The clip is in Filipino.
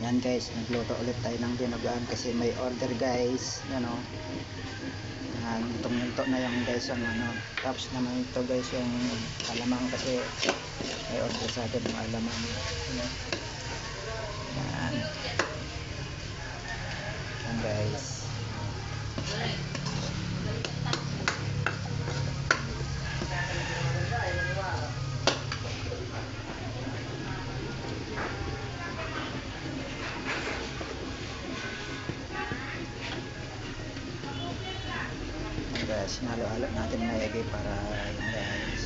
Yan guys, nagluto ulit tayo ng dinuguan kasi may order guys. Yan o. Luto na yung guys yung ano. Tapos naman ito guys yung alamang kasi may order sa atin yung alamang. Yan. Yan guys. Guys, nalo-halo natin maigi para yung guys.